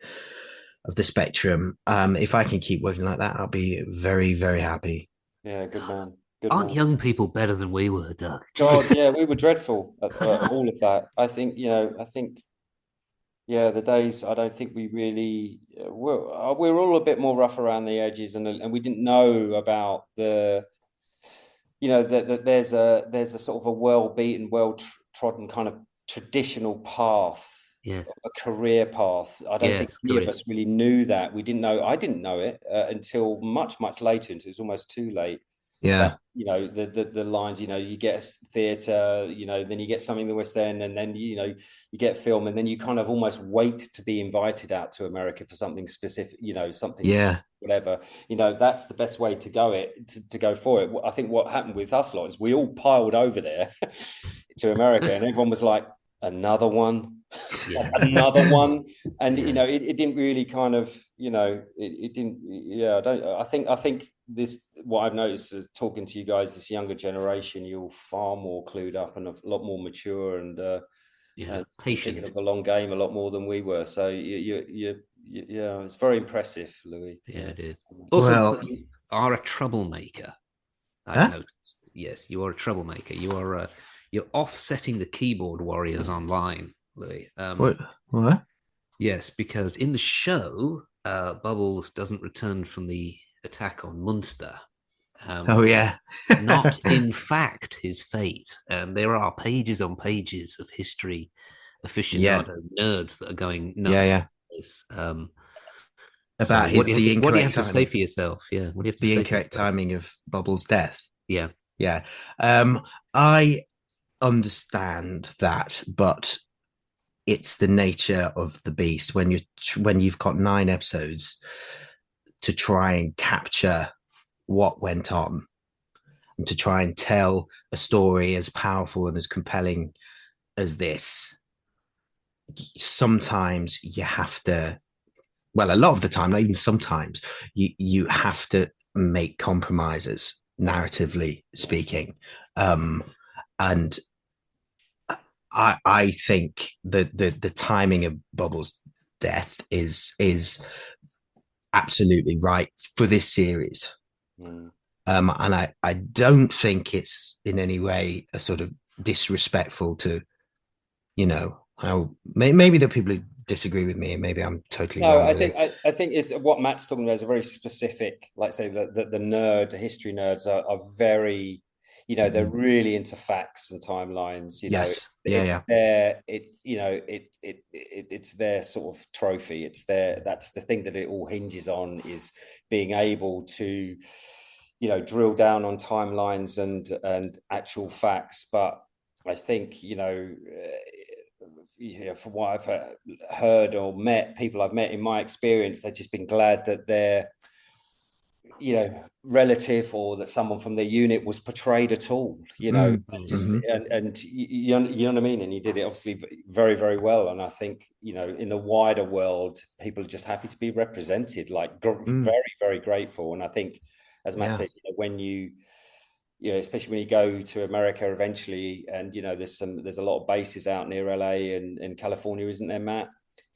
of the spectrum, if I can keep working like that, I'll be very, very happy. Good man. Aren't young people better than we were, Doug? God, we were dreadful at all of that. I think the days, I don't think we really we're all a bit more rough around the edges, and we didn't know about that there's a sort of a well-beaten, well-trodden kind of traditional path, a career path. I don't think any of us really knew that. We didn't know. I didn't know it until much, much later, until it was almost too late. Yeah. That, the lines, you get theatre, then you get something in the West End, and then, you get film, and then you kind of almost wait to be invited out to America for something specific, something, whatever, that's the best way to go for it. I think what happened with us lot is we all piled over there to America, and everyone was like, another one. Another one, and it didn't really kind of it didn't. I think this, what I've noticed is talking to you guys, this younger generation, you're far more clued up and a lot more mature, and and patient thinking of the long game a lot more than we were. So yeah, it's very impressive, Louis. Yeah, it is. Also, well, you are a troublemaker. I've noticed. Yes, you are a troublemaker. You're offsetting the keyboard warriors online, Louis. What? Yes, because in the show, Bubbles doesn't return from the attack on Munster. Oh yeah, not in fact his fate. And there are pages on pages of history aficionado nerds that are going nuts. Yeah. This. About what do you have to say timing. for yourself? Yeah, what do you have to the say? Incorrect timing of Bubbles' death. Yeah. I understand that, but it's the nature of the beast when you've got 9 episodes to try and capture what went on and to try and tell a story as powerful and as compelling as this. Sometimes you have to, well, a lot of the time, not even sometimes, you have to make compromises, narratively speaking. And I think that the timing of Bubbles' death is absolutely right for this series. And I don't think it's in any way a sort of disrespectful to, how maybe the people who disagree with me, and maybe I'm totally wrong. I think it's what Matt's talking about is a very specific, like say the history nerds are very, they're really into facts and timelines. Yes. It's their sort of trophy. That's the thing that it all hinges on, is being able to, drill down on timelines and actual facts. But I think, from what I've heard or met, people I've met in my experience, they've just been glad that their, relative or that someone from their unit was portrayed at all, and you know what I mean? And you did it obviously very, very well. And I think, in the wider world, people are just happy to be represented, like very, very grateful. And I think, as Matt said, when you especially when you go to America eventually, and there's a lot of bases out near LA and California, isn't there, Matt?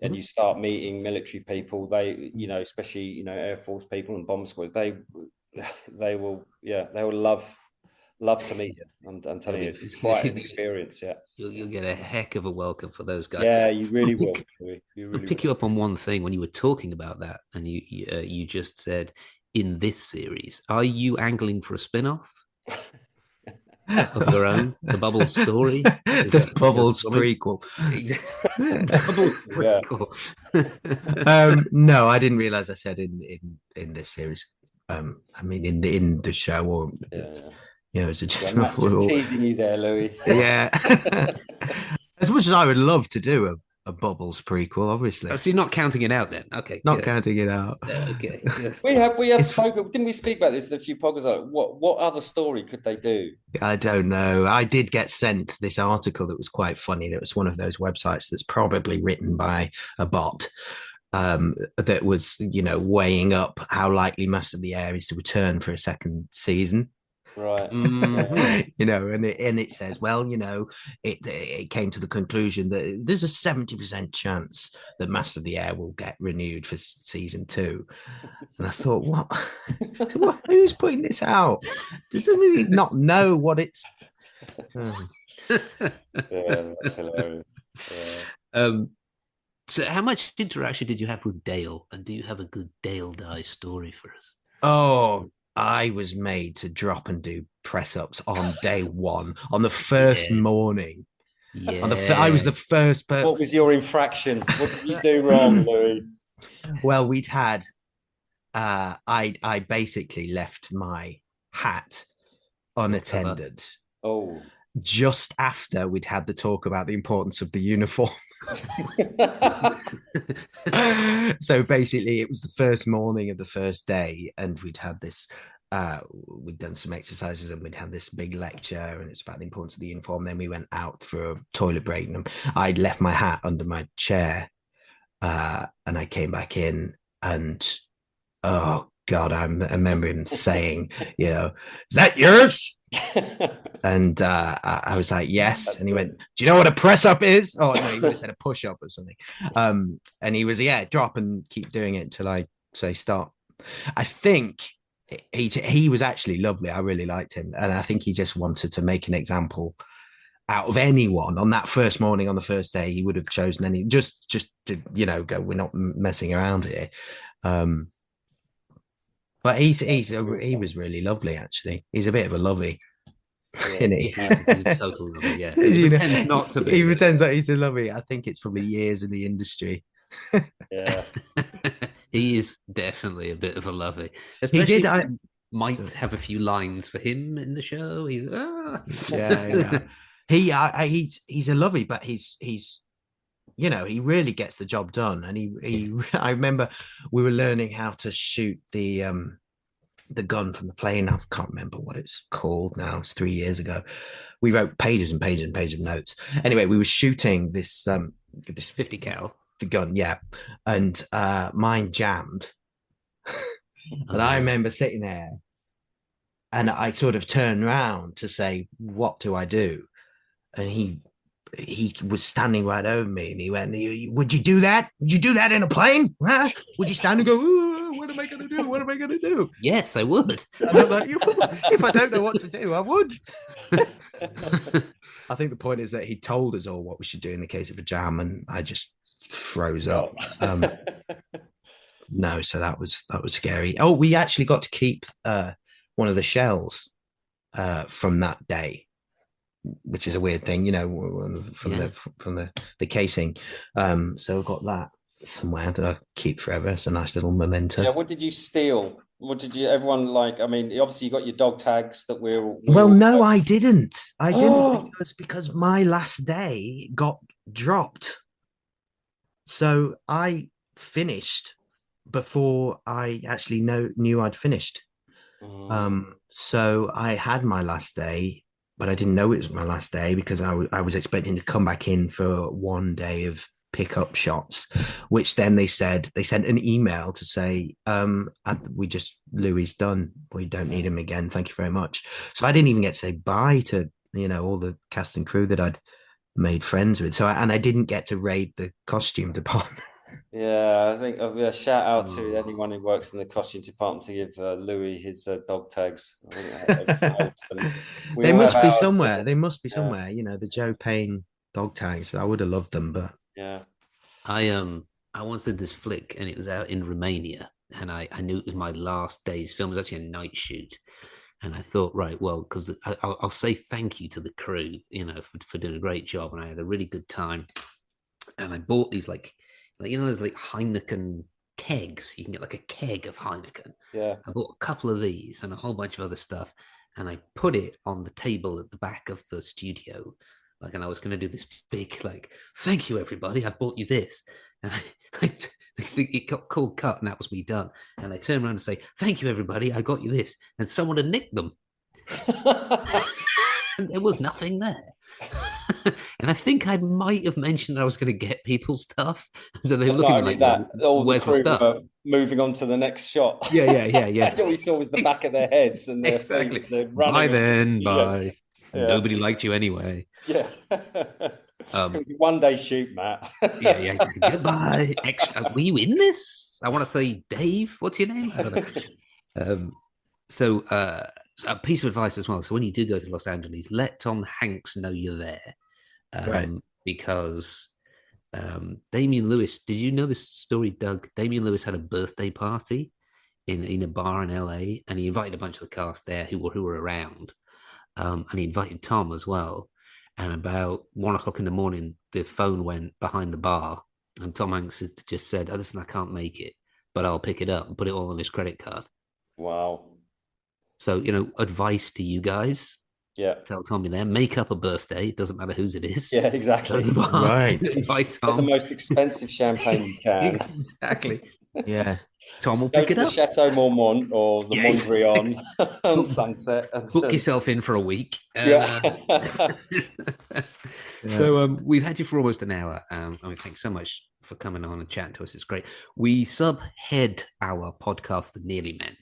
And you start meeting military people, they, especially Air Force people and bomb squad, they will love to meet you. I'm telling you, it's quite an experience. Yeah, you'll get a heck of a welcome for those guys. Yeah, you really will. I'll pick you up on one thing when you were talking about that, and you just said, in this series, are you angling for a spin-off of your own, the Bubbles story? The Bubbles prequel. Bubbles prequel. No, I didn't realize I said in this series. I mean in the show, or as a general just teasing you there, Louis. Yeah. As much as I would love to do a Bubbles prequel, obviously. So you're not counting it out then? Okay. Not counting it out. Okay. we have spoken, didn't we speak about this in a few podcasts? Like, what other story could they do? I don't know. I did get sent this article that was quite funny. That was one of those websites that's probably written by a bot. That was, weighing up how likely Master of the Air is to return for a second season. Right. And it says, well, it came to the conclusion that there's a 70% chance that Master of the Air will get renewed for season 2. And I thought, what? Who's putting this out? Does somebody not know what it's? Yeah, that's hilarious. Yeah. So how much interaction did you have with Dale? And do you have a good Dale die story for us? Oh, I was made to drop and do press-ups on day 1, on the first morning. Yeah. I was the first person. What was your infraction? What did you do wrong, Louis? Well, we'd had, I basically left my hat unattended. Oh. Just after we'd had the talk about the importance of the uniform. So basically it was the first morning of the first day, and we'd had this we'd done some exercises, and we'd had this big lecture, and it's about the importance of the uniform. Then we went out for a toilet break, and I'd left my hat under my chair, and I came back in, and oh God, I remember him saying, is that yours? And I was like, yes. And he went, do you know what a press up is? Oh, no, he would have said a push up or something. And he was, drop and keep doing it until I say stop. I think he was actually lovely. I really liked him. And I think he just wanted to make an example out of anyone on that first morning, on the first day. He would have chosen any, just to, go, we're not messing around here. But he was really lovely, actually. He's a bit of a lovey. Yeah, he's a total lovey, yeah. He pretends not to be. He pretends that he's a lovey. I think it's probably years in the industry. Yeah. He is definitely a bit of a lovey. Especially might have a few lines for him in the show. He's he's a lovey, but he's he really gets the job done. And I remember we were learning how to shoot the gun from the plane. I can't remember what it's called now. It's 3 years ago. We wrote pages and pages and pages of notes. Anyway, we were shooting this 50 cal. The gun, yeah. And mine jammed. And I remember sitting there and I sort of turned around to say, what do I do? And he was standing right over me and he went, would you do that? Would you do that in a plane? Huh? Would you stand and go, what am I going to do? What am I going to do? Yes, I would. And I'm like, if I don't know what to do, I would. I think the point is that he told us all what we should do in the case of a jam, and I just froze up. No, so that was scary. Oh, we actually got to keep one of the shells from that day, which is a weird thing, from the casing. So I've got that somewhere that I keep forever. It's a nice little memento. Yeah, what did you steal? What did everyone like? I mean, obviously you got your dog tags that no, I didn't. I didn't because my last day got dropped. So I finished before I actually knew I'd finished. So I had my last day, but I didn't know it was my last day because I was expecting to come back in for 1 day of pick-up shots, which then they sent an email to say, Louis done. We don't need him again. Thank you very much. So I didn't even get to say bye to, all the cast and crew that I'd made friends with. So I didn't get to raid the costume department. Yeah, I think a shout out to anyone who works in the costume department to give Louis his dog tags. They must be somewhere. They must be somewhere. The Joe Payne dog tags. I would have loved them, but yeah. I once did this flick and it was out in Romania, and I knew it was my last day's film. It was actually a night shoot. And I thought, right, well, because I'll say thank you to the crew, for doing a great job. And I had a really good time. And I bought these there's like Heineken kegs. You can get like a keg of Heineken. Yeah. I bought a couple of these and a whole bunch of other stuff. And I put it on the table at the back of the studio. And I was going to do this big, thank you, everybody. I bought you this. And I it got cold cut and that was me done. And I turned around and say, thank you, everybody. I got you this. And someone had nicked them. And there was nothing there. And I think I might have mentioned I was going to get people stuff. So they were looking at me like, where's my stuff? Moving on to the next shot. Yeah. All we saw was the back of their heads and their exactly. Feet, bye then, bye. Yeah. Nobody liked you anyway. Yeah. It was a 1 day shoot, Matt. yeah. Goodbye. Were you in this? I want to say Dave. What's your name? I don't know. So a piece of advice as well. So when you do go to Los Angeles, let Tom Hanks know you're there. Right. Because Damian Lewis, did you know this story, Doug? Damian Lewis had a birthday party in a bar in LA, and he invited a bunch of the cast there who were around. And he invited Tom as well. And about 1 o'clock in the morning, the phone went behind the bar, and Tom Hanks just said, listen, I can't make it, but I'll pick it up and put it all on his credit card. Wow. So, advice to you guys. Yeah. Tell Tommy there, make up a birthday. It doesn't matter whose it is. Yeah, exactly. Right. Invite Tom. Get the most expensive champagne you can. Exactly. Yeah. Tom will pick it up. The Chateau Marmont or the Mondrian on Sunset. Book yourself in for a week. Yeah. So we've had you for almost an hour. Thanks so much for coming on and chatting to us. It's great. We subhead our podcast, The Nearly Men.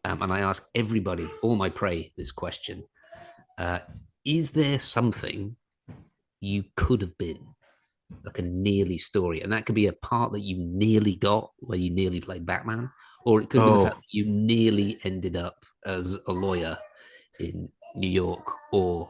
And I ask everybody, all my prey, this question. Is there something you could have been? Like a nearly story. And that could be a part that you nearly got, where you nearly played Batman. Or it could be the fact that you nearly ended up as a lawyer in New York or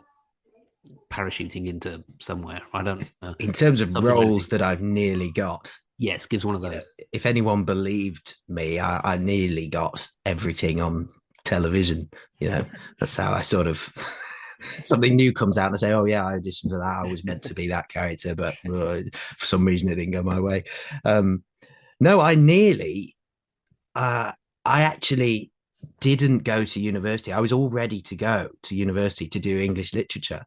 parachuting into somewhere. I don't know. In terms of roles that I've nearly got. Yes, gives one of those. If anyone believed me, I nearly got everything on television. That's how I sort of something new comes out and I say, oh yeah, I auditioned for that. I was meant to be that character, but for some reason it didn't go my way. No, I nearly, I actually didn't go to university. I was all ready to go to university to do English literature,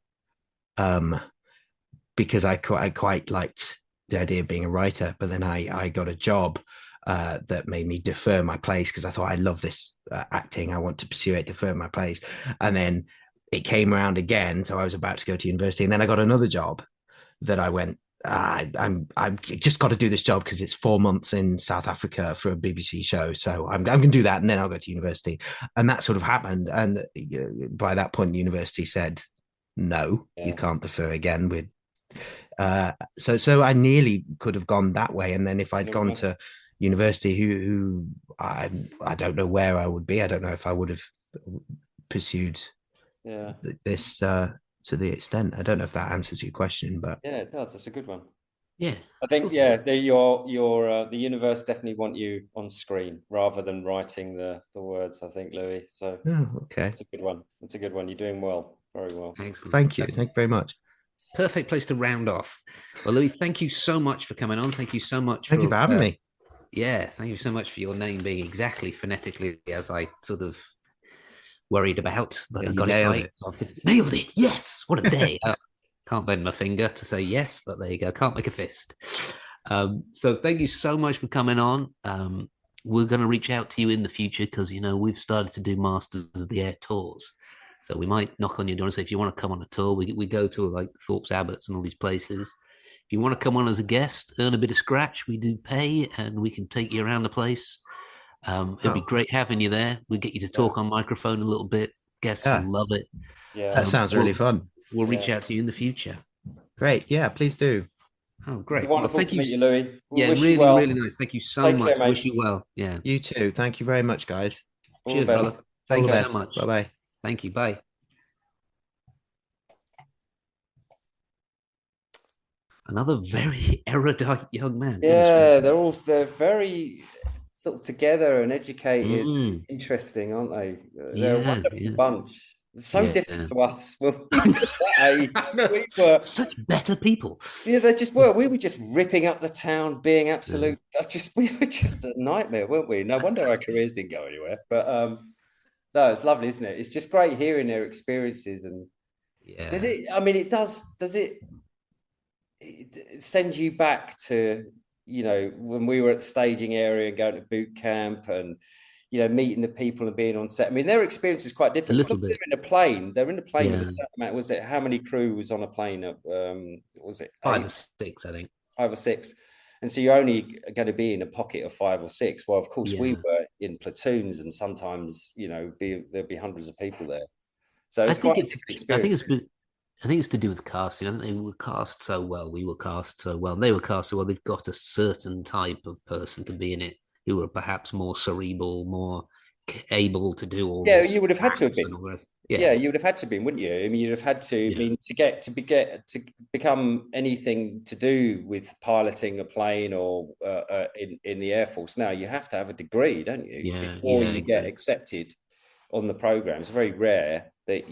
because I quite liked the idea of being a writer. But then I got a job that made me defer my place because I thought, I love this acting. I want to pursue it, defer my place. And then it came around again. So I was about to go to university. And then I got another job that I went, I've just got to do this job because it's 4 months in South Africa for a BBC show. So I'm going to do that and then I'll go to university. And that sort of happened. And by that point, the university said, no, you can't defer again. So I nearly could have gone that way. And then if I'd gone to university, who I don't know where I would be. I don't know if I would have pursued this to the extent. I don't know if that answers your question, but yeah, it does. That's a good one. Yeah, I think the universe definitely want you on screen rather than writing the words. I think, Louis. So okay, that's a good one. That's a good one. You're doing well, very well. Excellent. Thank you. Thank you very much. Perfect place to round off. Well, Louis, thank you so much for coming on. Thank you so much. Thank you for having me. Yeah, thank you so much for your name being exactly phonetically as I sort of worried about, but I got it right. Nailed it. Yes. What a day. Can't bend my finger to say yes, but there you go. Can't make a fist. So thank you so much for coming on. We're going to reach out to you in the future because, we've started to do Masters of the Air tours. So we might knock on your door and say, if you want to come on a tour, we go to like Thorpe's Abbots and all these places. If you want to come on as a guest, earn a bit of scratch, we do pay and we can take you around the place. It'd be great having you there. We'll get you to talk on microphone a little bit. Guests will love it. Yeah, that sounds really fun. We'll reach out to you in the future. Great. Yeah, please do. Oh, great. Wonderful to meet you, Louis. Really, really nice. Thank you so much. Wish you well. Yeah. You too. Thank you very much, guys. Cheers, brother. Thank you so much. Bye-bye. Thank you. Bye. Another very erudite young man. Yeah, they're very sort of together and educated, interesting, aren't they? They're a wonderful bunch. So different to us. We were such better people. Yeah, they just were. We were just ripping up the town, being absolute. We were just a nightmare, weren't we? No wonder our careers didn't go anywhere. But no, it's lovely, isn't it? It's just great hearing their experiences. And does it? I mean, it does. Does it send you back to when we were at the staging area and going to boot camp and meeting the people and being on set? I mean, their experience is quite different. They're in a plane. They're in a plane with a certain amount. Was it how many crew was on a plane? Was it 5 or 6? I think 5 or 6. And so you're only going to be in a pocket of 5 or 6. Well, of course, we were in platoons, and sometimes there'd be hundreds of people there. So it's quite a different experience. I think it's to do with casting. I think they were cast so well. We were cast so well. They were cast so well. They've got a certain type of person to be in it who are perhaps more cerebral, more able to do all. Yeah, you would have had to have been. Yeah, you would have had to be, wouldn't you? I mean, you'd have had to. I mean, to become anything to do with piloting a plane or in the Air Force now, you have to have a degree, don't you? Before you get accepted on the program. It's very rare that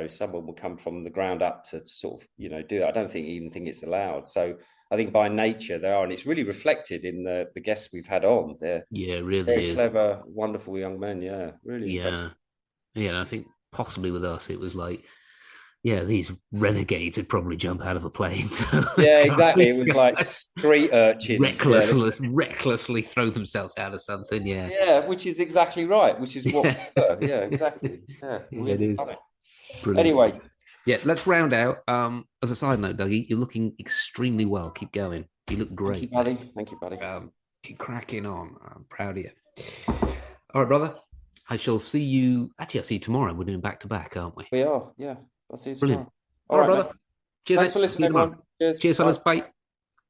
someone will come from the ground up to sort of do that. I don't even think it's allowed. So I think by nature they are, and it's really reflected in the guests we've had on. They're really very clever, wonderful young men. Yeah, really. Yeah. And I think possibly with us it was like, these renegades would probably jump out of a plane. So exactly. It was like street urchins recklessly throw themselves out of something. Which is exactly right. Which is what we were. Yeah, exactly. Yeah, it is. Brilliant. Anyway, let's round out. As a side note, Dougie, you're looking extremely well. Keep going. You look great. Thank you, buddy. Thank you, buddy. Keep cracking on. I'm proud of you. All right, brother. I shall see you. Actually, I'll see you tomorrow. We're doing back to back, aren't we? We are. Yeah. I'll see you tomorrow. Brilliant. All right, brother. Mate. Cheers. Thanks for listening, everyone. Cheers, fellas. Bye.